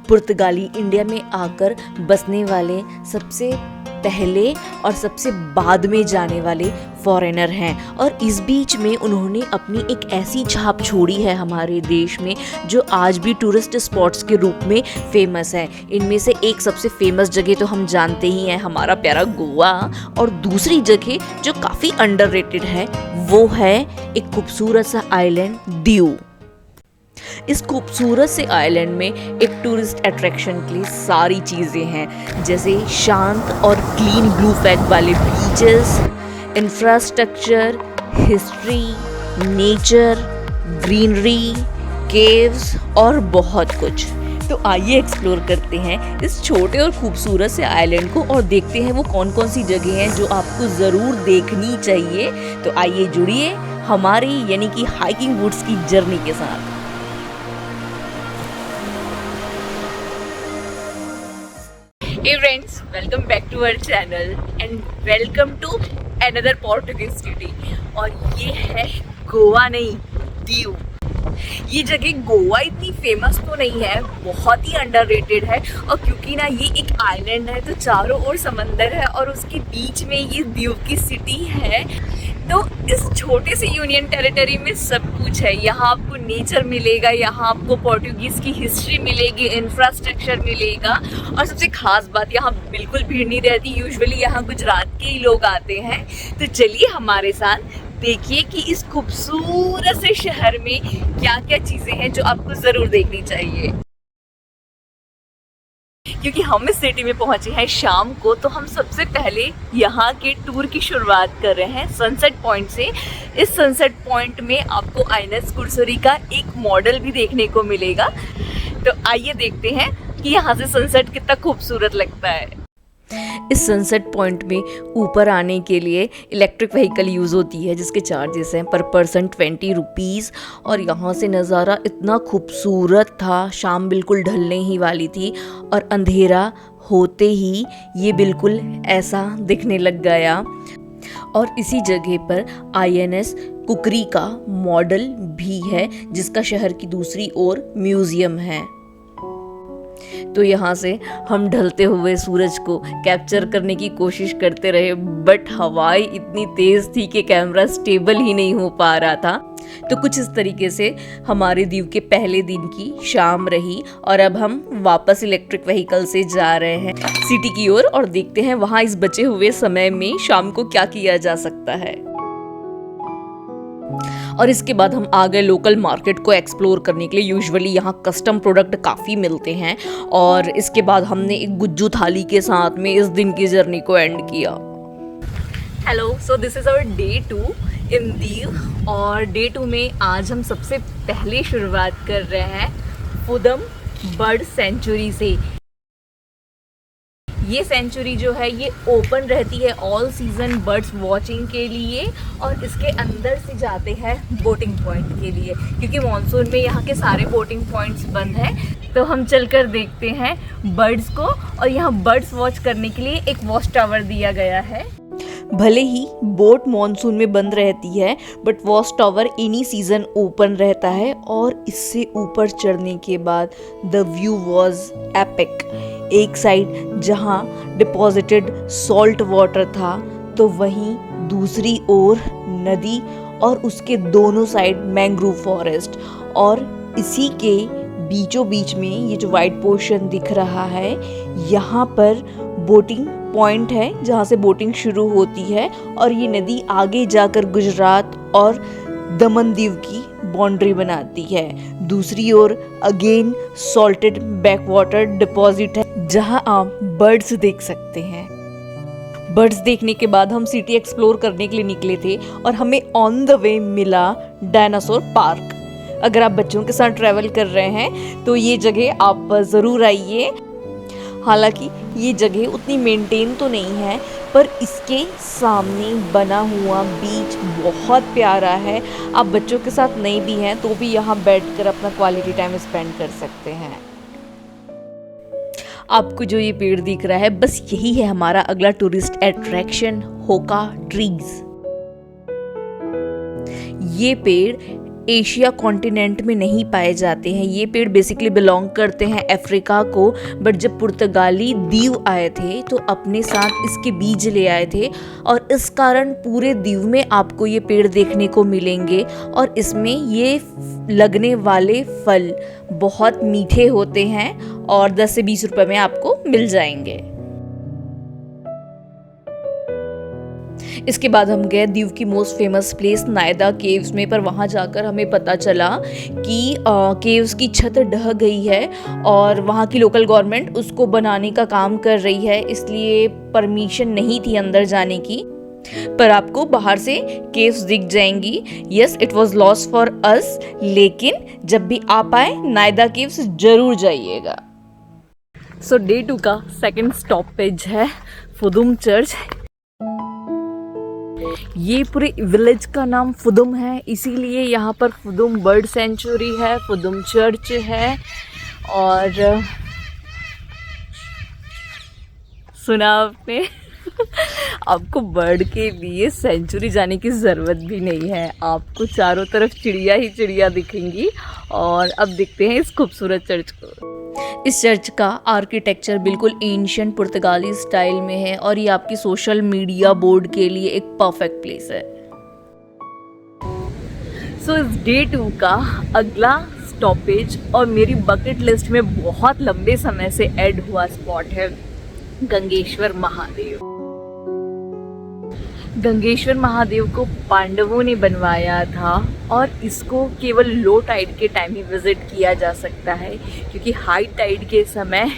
पुर्तगाली इंडिया में आकर बसने वाले सबसे पहले और सबसे बाद में जाने वाले फॉरेनर हैं और इस बीच में उन्होंने अपनी एक ऐसी छाप छोड़ी है हमारे देश में जो आज भी टूरिस्ट स्पॉट्स के रूप में फेमस है। इनमें से एक सबसे फेमस जगह तो हम जानते ही हैं, हमारा प्यारा गोवा, और दूसरी जगह जो काफ़ी अंडररेटेड है वो है एक खूबसूरत सा आइलैंड दीव। इस खूबसूरत से आइलैंड में एक टूरिस्ट अट्रैक्शन के लिए सारी चीज़ें हैं, जैसे शांत और क्लीन ब्लू फ्लैग वाले beaches, infrastructure, history, nature, greenery, caves और बहुत कुछ। तो आइए एक्सप्लोर करते हैं इस छोटे और खूबसूरत से आइलैंड को और देखते हैं वो कौन कौन सी जगह हैं जो आपको ज़रूर देखनी चाहिए। तो आइए जुड़िए हमारी यानी कि हाइकिंग वुड्स की जर्नी के साथ। Hey friends, welcome back to our channel and welcome to another Portuguese city। और ये है गोवा नहीं, दीव। ये जगह गोवा इतनी फेमस तो नहीं है, बहुत ही अंडररेटेड है, और क्योंकि ना ये एक आइलैंड है तो चारों ओर समंदर है और उसके बीच में ये दीव की सिटी है। तो इस छोटे से यूनियन टेरिटरी में सब कुछ है। यहाँ आपको नेचर मिलेगा, यहाँ आपको पोर्टुगीज़ की हिस्ट्री मिलेगी, इंफ्रास्ट्रक्चर मिलेगा, और सबसे खास बात यहाँ बिल्कुल भीड़ नहीं रहती। यूजुअली यहाँ गुजरात के ही लोग आते हैं। तो चलिए हमारे साथ देखिए कि इस खूबसूरत से शहर में क्या क्या चीज़ें हैं जो आपको ज़रूर देखनी चाहिए। क्योंकि हम इस सिटी में पहुंचे हैं शाम को, तो हम सबसे पहले यहाँ के टूर की शुरुआत कर रहे हैं सनसेट पॉइंट से। इस सनसेट पॉइंट में आपको आइनस कुर्सरी का एक मॉडल भी देखने को मिलेगा। तो आइए देखते हैं कि यहाँ से सनसेट कितना खूबसूरत लगता है। इस सनसेट पॉइंट में ऊपर आने के लिए इलेक्ट्रिक व्हीकल यूज़ होती है जिसके चार्जेस हैं पर पर्सन 20 रुपीज़। और यहाँ से नज़ारा इतना खूबसूरत था, शाम बिल्कुल ढलने ही वाली थी और अंधेरा होते ही ये बिल्कुल ऐसा दिखने लग गया। और इसी जगह पर INS कुकरी का मॉडल भी है जिसका शहर की दूसरी ओर म्यूज़ियम है। तो यहाँ से हम ढलते हुए सूरज को कैप्चर करने की कोशिश करते रहे, बट हवाएं इतनी तेज़ थी कि कैमरा स्टेबल ही नहीं हो पा रहा था। तो कुछ इस तरीके से हमारे दीव के पहले दिन की शाम रही और अब हम वापस इलेक्ट्रिक व्हीकल से जा रहे हैं सिटी की ओर और देखते हैं वहाँ इस बचे हुए समय में शाम को क्या किया जा सकता है। और इसके बाद हम आ गए लोकल मार्केट को एक्सप्लोर करने के लिए। यूजुअली यहाँ कस्टम प्रोडक्ट काफ़ी मिलते हैं और इसके बाद हमने एक गुज्जू थाली के साथ में इस दिन की जर्नी को एंड किया। Hello, so this is our day 2 in Diu. और डे 2 में आज हम सबसे पहले शुरुआत कर रहे हैं फुदम बर्ड सेंचुरी से। ये सेंचुरी जो है ये ओपन रहती है ऑल सीजन बर्ड्स वॉचिंग के लिए, और इसके अंदर से जाते हैं बोटिंग पॉइंट के लिए, क्योंकि मॉनसून में यहाँ के सारे बोटिंग पॉइंट्स बंद हैं। तो हम चलकर देखते हैं बर्ड्स को, और यहाँ बर्ड्स वॉच करने के लिए एक वॉच टावर दिया गया है। भले ही बोट मॉनसून में बंद रहती है but watch tower any season open रहता है, और इससे ऊपर चढ़ने के बाद द व्यू वॉज एपिक। एक साइड जहाँ डिपॉजिटेड सॉल्ट वाटर था तो वहीं दूसरी ओर नदी और उसके दोनों साइड मैंग्रोव फॉरेस्ट, और इसी के बीचों बीच में ये जो वाइट पोर्शन दिख रहा है यहाँ पर बोटिंग पॉइंट है जहाँ से बोटिंग शुरू होती है, और ये नदी आगे जाकर गुजरात और दमन दीव की बाउंड्री बनाती है। दूसरी ओर अगेन सॉल्टेड बैकवाटर डिपॉजिट है जहाँ आप बर्ड्स देख सकते हैं। बर्ड्स देखने के बाद हम सिटी एक्सप्लोर करने के लिए निकले थे और हमें ऑन द वे मिला डायनासोर पार्क। अगर आप बच्चों के साथ ट्रैवल कर रहे हैं तो ये जगह आप ज़रूर आइए। हालांकि ये जगह उतनी मेंटेन तो नहीं है पर इसके सामने बना हुआ बीच बहुत प्यारा है। आप बच्चों के साथ नहीं भी हैं तो भी यहाँ बैठकर अपना क्वालिटी टाइम स्पेंड कर सकते हैं। आपको जो ये पेड़ दिख रहा है बस यही है हमारा अगला टूरिस्ट अट्रैक्शन, होका ट्रीज। ये पेड़ एशिया कॉन्टिनेंट में नहीं पाए जाते हैं। ये पेड़ बेसिकली बिलोंग करते हैं अफ्रीका को, बट जब पुर्तगाली दीव आए थे तो अपने साथ इसके बीज ले आए थे और इस कारण पूरे दीव में आपको ये पेड़ देखने को मिलेंगे और इसमें ये लगने वाले फल बहुत मीठे होते हैं और 10 से 20 रुपए में आपको मिल जाएंगे। इसके बाद हम गए दीव की मोस्ट फेमस प्लेस नायदा केव्स में, पर वहाँ जाकर हमें पता चला कि केव्स की छत ढह गई है और वहाँ की लोकल गवर्नमेंट उसको बनाने का काम कर रही है, इसलिए परमिशन नहीं थी अंदर जाने की। पर आपको बाहर से केव्स दिख जाएंगी। Yes, it was loss for us, लेकिन जब भी आप आए नायदा केव्स जरूर जाइएगा। सो डे 2 का सेकंड स्टॉपेज है फुदुम चर्च। ये पूरे विलेज का नाम फुदुम है, इसीलिए यहाँ पर फुदुम बर्ड सेंचुरी है, फुदुम चर्च है। और सुना आपने आपको बर्ड के लिए सेंचुरी जाने की ज़रूरत भी नहीं है, आपको चारों तरफ चिड़िया ही चिड़िया दिखेंगी। और अब देखते हैं इस खूबसूरत चर्च को। इस चर्च का आर्किटेक्चर बिल्कुल एंशिएंट पुर्तगाली स्टाइल में है और ये आपकी सोशल मीडिया बोर्ड के लिए एक परफेक्ट प्लेस है। सो इस डे 2 का अगला स्टॉपेज और मेरी बकेट लिस्ट में बहुत लंबे समय से ऐड हुआ स्पॉट है गंगेश्वर महादेव। गंगेश्वर महादेव को पांडवों ने बनवाया था और इसको केवल लो टाइड के टाइम ही विजिट किया जा सकता है, क्योंकि हाई टाइड के समय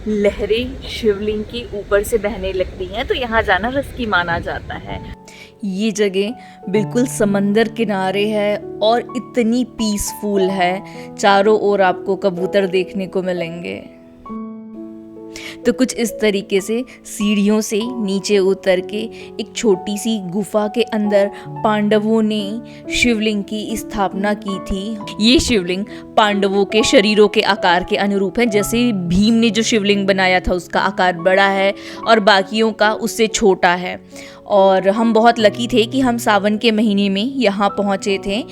लहरें शिवलिंग के ऊपर से बहने लगती हैं, तो यहाँ जाना रिस्की माना जाता है। ये जगह बिल्कुल समंदर किनारे है और इतनी पीसफुल है, चारों ओर आपको कबूतर देखने को मिलेंगे। तो कुछ इस तरीके से सीढ़ियों से नीचे उतर के एक छोटी सी गुफा के अंदर पांडवों ने शिवलिंग की स्थापना की थी। ये शिवलिंग पांडवों के शरीरों के आकार के अनुरूप है, जैसे भीम ने जो शिवलिंग बनाया था उसका आकार बड़ा है और बाकियों का उससे छोटा है। और हम बहुत लकी थे कि हम सावन के महीने में यहाँ पहुँचे थे।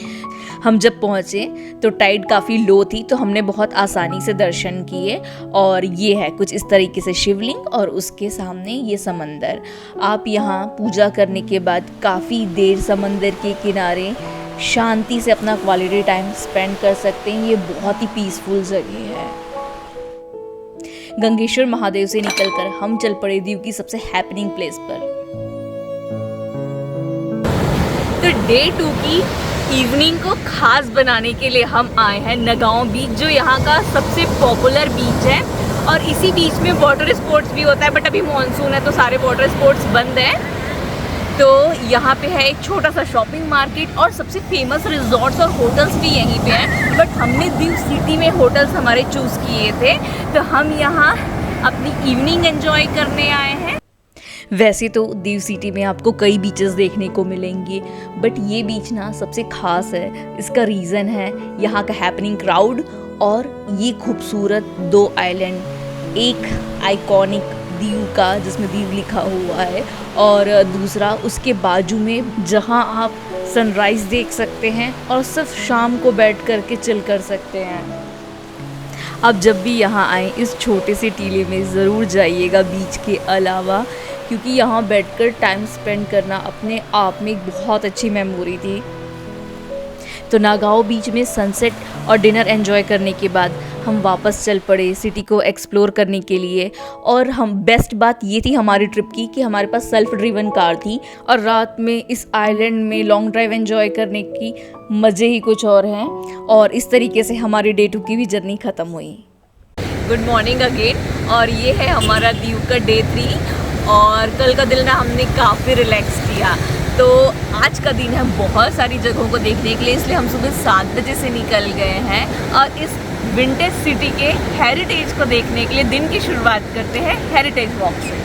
हम जब पहुँचे तो टाइड काफ़ी लो थी, तो हमने बहुत आसानी से दर्शन किए। और ये है कुछ इस तरीके से शिवलिंग और उसके सामने ये समंदर। आप यहाँ पूजा करने के बाद काफ़ी देर समंदर के किनारे शांति से अपना क्वालिटी टाइम स्पेंड कर सकते हैं। ये बहुत ही पीसफुल जगह है। गंगेश्वर महादेव से निकलकर हम चल पड़े दीव की सबसे हैपनिंग प्लेस पर। तो डे 2 की इवनिंग को खास बनाने के लिए हम आए हैं नगांव बीच, जो यहाँ का सबसे पॉपुलर बीच है। और इसी बीच में वाटर स्पोर्ट्स भी होता है, बट अभी मॉनसून है तो सारे वाटर स्पोर्ट्स बंद हैं। तो यहाँ पे है एक छोटा सा शॉपिंग मार्केट और सबसे फेमस रिजॉर्ट्स और होटल्स भी यहीं पे हैं। बट हमने दीव सिटी में होटल्स हमारे चूज़ किए थे, तो हम यहाँ अपनी इवनिंग एंजॉय करने आए हैं। वैसे तो दीव सिटी में आपको कई बीचेस देखने को मिलेंगे, बट ये बीच ना सबसे खास है। इसका रीज़न है यहाँ का हैपनिंग क्राउड और ये खूबसूरत 2 आइलैंड, एक आइकॉनिक दीव का जिसमें दीव लिखा हुआ है और दूसरा उसके बाजू में जहाँ आप सनराइज़ देख सकते हैं और सिर्फ शाम को बैठ कर के चिल कर सकते हैं। आप जब भी यहाँ आएँ इस छोटे से टीले में ज़रूर जाइएगा बीच के अलावा, क्योंकि यहाँ बैठकर टाइम स्पेंड करना अपने आप में एक बहुत अच्छी मेमोरी थी। तो नागांव बीच में सनसेट और डिनर एंजॉय करने के बाद हम वापस चल पड़े सिटी को एक्सप्लोर करने के लिए। और हम बेस्ट बात ये थी हमारी ट्रिप की कि हमारे पास सेल्फ ड्रिवन कार थी और रात में इस आइलैंड में लॉन्ग ड्राइव एंजॉय करने की मज़े ही कुछ और हैं। और इस तरीके से हमारी डे 2 की भी जर्नी ख़त्म हुई। Good morning again. और ये है हमारा दीव का डे 3 और कल का दिन ना हमने काफ़ी रिलैक्स किया। तो आज का दिन है बहुत सारी जगहों को देखने के लिए, इसलिए हम सुबह 7 बजे से निकल गए हैं और इस विंटेज सिटी के हेरिटेज को देखने के लिए दिन की शुरुआत करते हैं हेरिटेज वॉक से।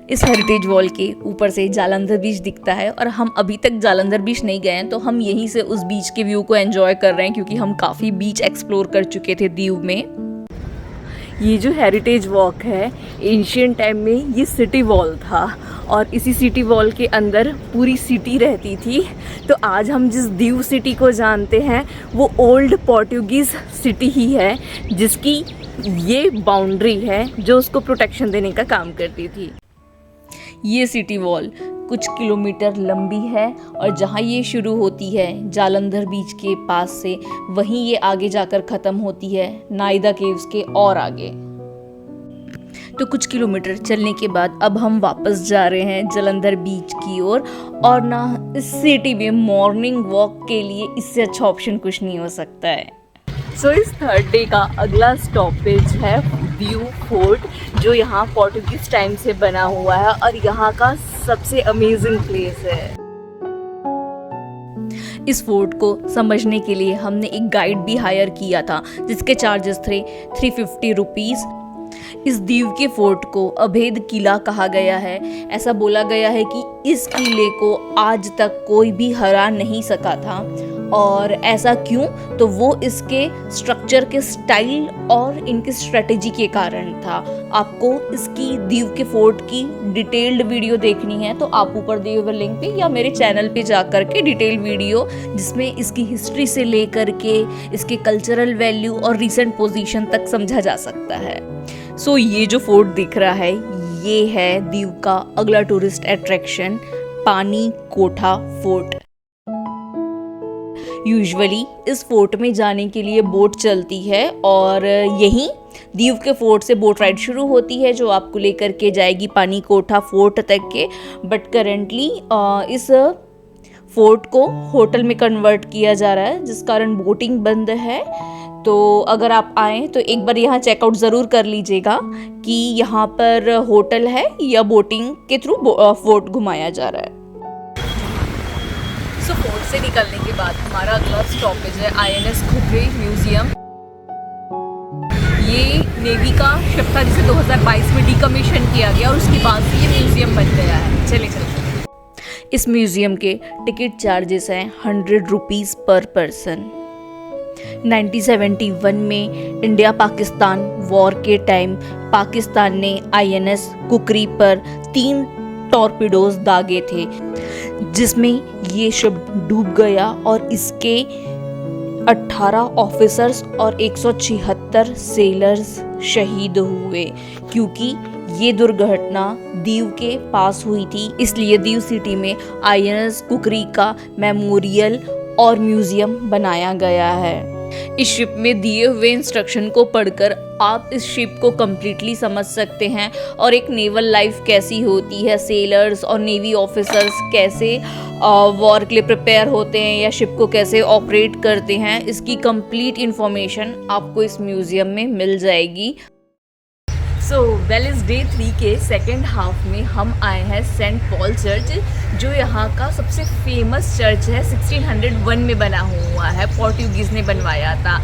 इस हेरिटेज वॉल के ऊपर से जालंधर बीच दिखता है और हम अभी तक जालंधर बीच नहीं गए हैं, तो हम यहीं से उस बीच के व्यू को एंजॉय कर रहे हैं, क्योंकि हम काफ़ी बीच एक्सप्लोर कर चुके थे दीव में। ये जो हेरिटेज वॉक है, एंशियंट टाइम में ये सिटी वॉल था और इसी सिटी वॉल के अंदर पूरी सिटी रहती थी। तो आज हम जिस दीव सिटी को जानते हैं वो ओल्ड पोर्टुगीज़ सिटी ही है, जिसकी ये बाउंड्री है जो उसको प्रोटेक्शन देने का काम करती थी। ये सिटी वॉल कुछ किलोमीटर लंबी है और जहाँ ये शुरू होती है जालंधर बीच के पास से, वहीं ये आगे जाकर ख़त्म होती है नाइदा केव्स के और आगे। तो कुछ किलोमीटर चलने के बाद अब हम वापस जा रहे हैं जालंधर बीच की ओर और ना इस सिटी में मॉर्निंग वॉक के लिए इससे अच्छा ऑप्शन कुछ नहीं हो सकता है। सो इस थर्ड डे का अगला स्टॉपेज है दीव फोर्ट, जो यहाँ पोर्टुगीज टाइम से बना हुआ है और यहाँ का सबसे अमेजिंग प्लेस है। इस फोर्ट को समझने के लिए हमने एक गाइड भी हायर किया था, जिसके चार्जेस थे 350 रुपीज़। इस दीव के फोर्ट को अभेद किला कहा गया है। ऐसा बोला गया है कि इस किले को आज तक कोई भी हरा नहीं सका था। और ऐसा क्यों? तो वो इसके स्ट्रक्चर के स्टाइल और इनकी स्ट्रेटेजी के कारण था। आपको इसकी दीव के फोर्ट की डिटेल्ड वीडियो देखनी है तो आप ऊपर दिए हुए लिंक पे या मेरे चैनल पे जा कर के डिटेल वीडियो, जिसमें इसकी हिस्ट्री से लेकर के इसके कल्चरल वैल्यू और रिसेंट पोजीशन तक समझा जा सकता है। सो ये जो फोर्ट दिख रहा है ये है दीव का अगला टूरिस्ट अट्रैक्शन, पानी कोठा फोर्ट। यूजुअली इस फोर्ट में जाने के लिए बोट चलती है और यहीं दीव के फोर्ट से बोट राइड शुरू होती है जो आपको लेकर के जाएगी पानी कोठा फोर्ट तक के। बट करेंटली इस फोर्ट को होटल में कन्वर्ट किया जा रहा है, जिस कारण बोटिंग बंद है। तो अगर आप आएँ तो एक बार यहाँ चेकआउट ज़रूर कर लीजिएगा कि यहाँ पर होटल है या बोटिंग के थ्रू फोर्ट घुमाया जा रहा है। सो फोर्ट से निकलने के बाद हमारा अगला स्टॉपेज है INS खुकरी म्यूजियम। ये नेवी का शिप था जिसे 2022 में डिकमीशन किया गया और उसके बाद से ये म्यूजियम बन गया है। चलिए इस म्यूजियम के टिकट चार्जेस हैं 100 रुपीज़ पर पर्सन। 1971 में इंडिया पाकिस्तान वॉर के टाइम पाकिस्तान ने INS कुकरी पर 3 टॉर्पीडोज दागे थे, जिसमें ये शिप डूब गया और इसके 18 ऑफिसर्स और 176 सेलर्स शहीद हुए। क्योंकि ये दुर्घटना दीव के पास हुई थी, इसलिए दीव सिटी में INS कुकरी का मेमोरियल और म्यूजियम बनाया गया है। इस शिप में दिए हुए इंस्ट्रक्शन को पढ़कर आप इस शिप को कम्प्लीटली समझ सकते हैं और एक नेवल लाइफ कैसी होती है, सेलर्स और नेवी ऑफिसर्स कैसे वॉर के लिए प्रिपेयर होते हैं या शिप को कैसे ऑपरेट करते हैं, इसकी कंप्लीट इंफॉर्मेशन आपको इस म्यूजियम में मिल जाएगी। सो वेल इस डे 3 के सेकेंड हाफ में हम आए हैं सेंट पॉल चर्च, जो यहाँ का सबसे फेमस चर्च है। 1601 में बना हुआ है, पोर्टुगीज ने बनवाया था।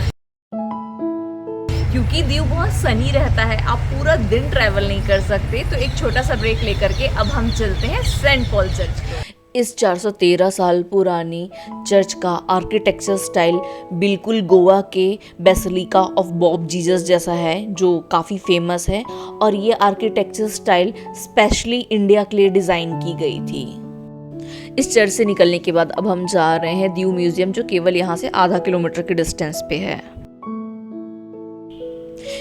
क्योंकि दीव बहुत सनी रहता है, आप पूरा दिन ट्रैवल नहीं कर सकते, तो एक छोटा सा ब्रेक लेकर के अब हम चलते हैं सेंट पॉल चर्च को। इस 413 साल पुरानी चर्च का आर्किटेक्चर स्टाइल बिल्कुल गोवा के बेसिलिका ऑफ बॉब जीसस जैसा है, जो काफ़ी फेमस है। और ये आर्किटेक्चर स्टाइल स्पेशली इंडिया के लिए डिज़ाइन की गई थी। इस चर्च से निकलने के बाद अब हम जा रहे हैं दीव म्यूजियम, जो केवल यहाँ से आधा किलोमीटर के डिस्टेंस पे है।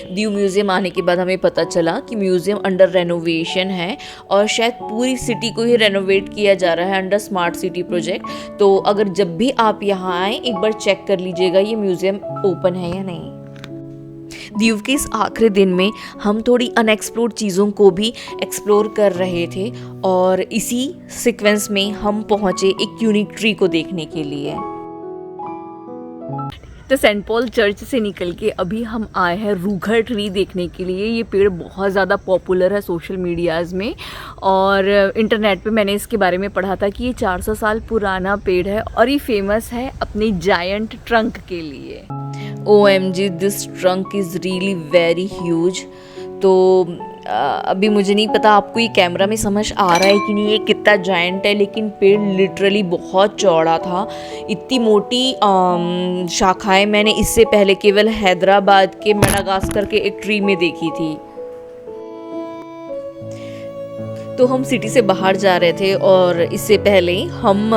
दीव म्यूजियम आने के बाद हमें पता चला कि म्यूजियम अंडर रेनोवेशन है और शायद पूरी सिटी को ही रेनोवेट किया जा रहा है अंडर स्मार्ट सिटी प्रोजेक्ट। तो अगर जब भी आप यहाँ आएँ एक बार चेक कर लीजिएगा ये म्यूजियम ओपन है या नहीं। दीव के इस आखिरी दिन में हम थोड़ी अनएक्सप्लोर्ड चीज़ों को भी एक्सप्लोर कर रहे थे और इसी सीक्वेंस में हम पहुँचे एक यूनिक ट्री को देखने के लिए। तो सेंट पॉल चर्च से निकल के अभी हम आए हैं रूघर ट्री देखने के लिए। ये पेड़ बहुत ज़्यादा पॉपुलर है सोशल मीडियाज़ में और इंटरनेट पे मैंने इसके बारे में पढ़ा था कि ये 400 साल पुराना पेड़ है और ये फेमस है अपने जायंट ट्रंक के लिए। OMG, this trunk is really very huge. तो अभी मुझे नहीं पता आपको ये कैमरा में समझ आ रहा है कि नहीं ये कितना जायंट है, लेकिन पेड़ लिटरली बहुत चौड़ा था। इतनी मोटी शाखाएं मैंने इससे पहले केवल हैदराबाद के मेडागास्कर के एक ट्री में देखी थी। तो हम सिटी से बाहर जा रहे थे और इससे पहले हम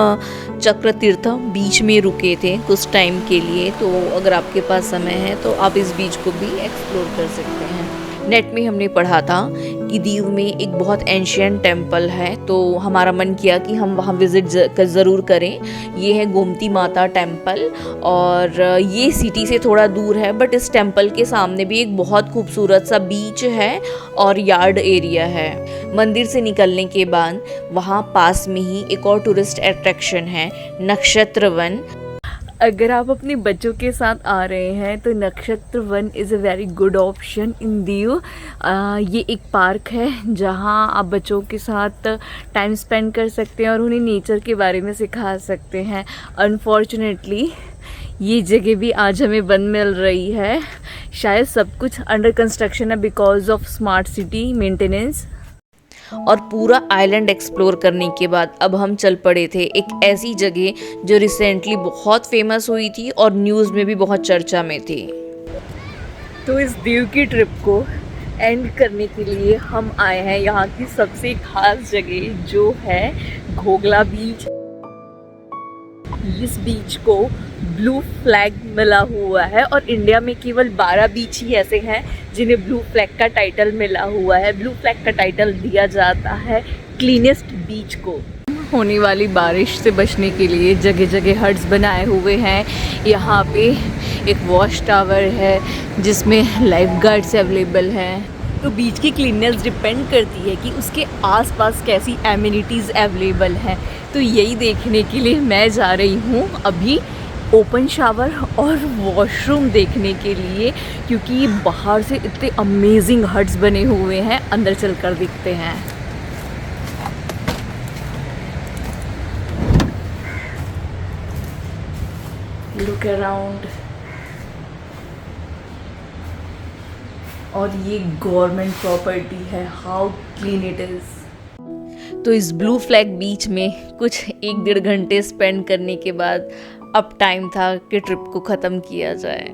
चक्रतीर्थ बीच में रुके थे कुछ टाइम के लिए। तो अगर आपके पास समय है तो आप इस बीच को भी एक्सप्लोर कर सकते हैं। नेट में हमने पढ़ा था कि दीव में एक बहुत एंशियंट टेम्पल है, तो हमारा मन किया कि हम वहाँ विज़िट ज़रूर करें। ये है गोमती माता टेम्पल और ये सिटी से थोड़ा दूर है, बट इस टेम्पल के सामने भी एक बहुत खूबसूरत सा बीच है और यार्ड एरिया है। मंदिर से निकलने के बाद वहाँ पास में ही एक और टूरिस्ट अट्रैक्शन है, नक्षत्र वन। अगर आप अपने बच्चों के साथ आ रहे हैं तो नक्षत्र one is a very good option in Diu. ये एक पार्क है जहां आप बच्चों के साथ टाइम स्पेंड कर सकते हैं और उन्हें नेचर के बारे में सिखा सकते हैं। अनफॉर्चुनेटली ये जगह भी आज हमें बंद मिल रही है। शायद सब कुछ अंडर कंस्ट्रक्शन है because of smart city maintenance. और पूरा आइलैंड एक्सप्लोर करने के बाद अब हम चल पड़े थे एक ऐसी जगह जो रिसेंटली बहुत फेमस हुई थी और न्यूज़ में भी बहुत चर्चा में थी। तो इस दीव की ट्रिप को एंड करने के लिए हम आए हैं यहाँ की सबसे खास जगह जो है घोगला बीच। इस बीच को ब्लू फ्लैग मिला हुआ है और इंडिया में केवल 12 बीच ही ऐसे हैं जिन्हें ब्लू फ्लैग का टाइटल मिला हुआ है। ब्लू फ्लैग का टाइटल दिया जाता है क्लीनेस्ट बीच को। होने वाली बारिश से बचने के लिए जगह जगह हट्स बनाए हुए हैं। यहाँ पे एक वॉच टावर है जिसमें लाइफ गार्ड्स अवेलेबल हैं। तो बीच की क्लीननेस डिपेंड करती है कि उसके आसपास कैसी एमिनिटीज़ अवेलेबल हैं। तो यही देखने के लिए मैं जा रही हूँ अभी ओपन शावर और वॉशरूम देखने के लिए, क्योंकि बाहर से इतने अमेजिंग हट्स बने हुए हैं। अंदर चलकर देखते हैं। Look around. और ये गवर्नमेंट प्रॉपर्टी है। How clean it is. तो इस ब्लू फ्लैग बीच में कुछ 1-1.5 घंटे स्पेंड करने के बाद अब टाइम था कि ट्रिप को ख़त्म किया जाए।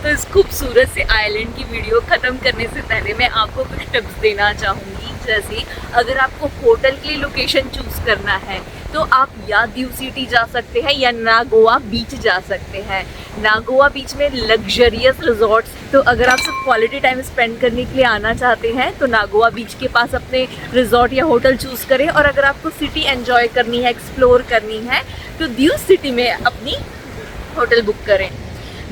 तो इस खूबसूरत से आइलैंड की वीडियो ख़त्म करने से पहले मैं आपको कुछ टिप्स देना चाहूँगी। जैसे अगर आपको होटल के लिए लोकेशन चूज़ करना है तो आप या दीव सिटी जा सकते हैं या नागोआ बीच जा सकते हैं। नागोआ बीच में लग्जरियस रिजॉर्ट्स। तो अगर आप सब क्वालिटी टाइम स्पेंड करने के लिए आना चाहते हैं तो नागोआ बीच के पास अपने रिजॉर्ट या होटल चूज़ करें। और अगर आपको सिटी एंजॉय करनी है, एक्सप्लोर करनी है, तो दीव सिटी में अपनी होटल बुक करें।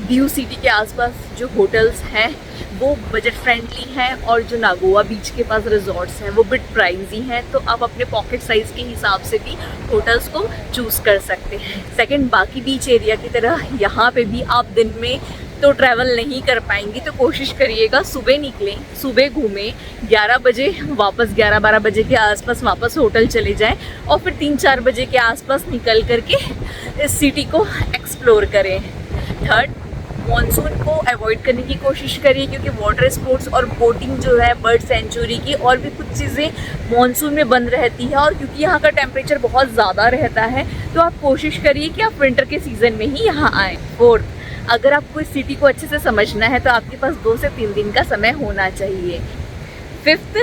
दीव सिटी के आसपास जो होटल्स हैं वो बजट फ्रेंडली हैं और जो नागोआ बीच के पास रिजॉर्ट्स हैं वो बिट प्राइजी हैं। तो आप अपने पॉकेट साइज़ के हिसाब से भी होटल्स को चूज़ कर सकते हैं। सेकंड, बाकी बीच एरिया की तरह यहाँ पे भी आप दिन में तो ट्रैवल नहीं कर पाएंगे, तो कोशिश करिएगा सुबह निकलें, सुबह घूमें, 11 बजे वापस 11-12 बजे के आसपास वापस होटल चले जाएं और फिर 3-4 बजे के आसपास निकल करके इस सिटी को एक्सप्लोर करें। थर्ड, मॉनसून को अवॉइड करने की कोशिश करिए, क्योंकि वाटर स्पोर्ट्स और बोटिंग जो है बर्ड सेंचुरी की और भी कुछ चीज़ें मॉनसून में बंद रहती है। और क्योंकि यहाँ का टेम्परेचर बहुत ज़्यादा रहता है तो आप कोशिश करिए कि आप विंटर के सीज़न में ही यहाँ आएँ। फोर्थ, अगर आपको इस सिटी को अच्छे से समझना है तो आपके पास 2 से 3 दिन का समय होना चाहिए। फिफ्थ,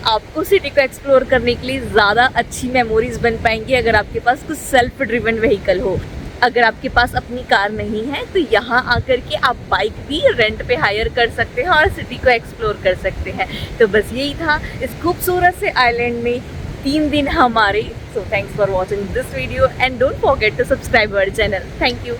आपको सिटी को एक्सप्लोर करने के लिए ज़्यादा अच्छी मेमोरीज बन पाएंगी अगर आपके पास कुछ सेल्फ ड्रिवन व्हीकल हो। अगर आपके पास अपनी कार नहीं है तो यहाँ आकर के आप बाइक भी रेंट पे हायर कर सकते हैं और सिटी को एक्सप्लोर कर सकते हैं। तो बस यही था इस खूबसूरत से आइलैंड में 3 दिन हमारे। So thanks for watching this video and don't forget to subscribe our channel. Thank you.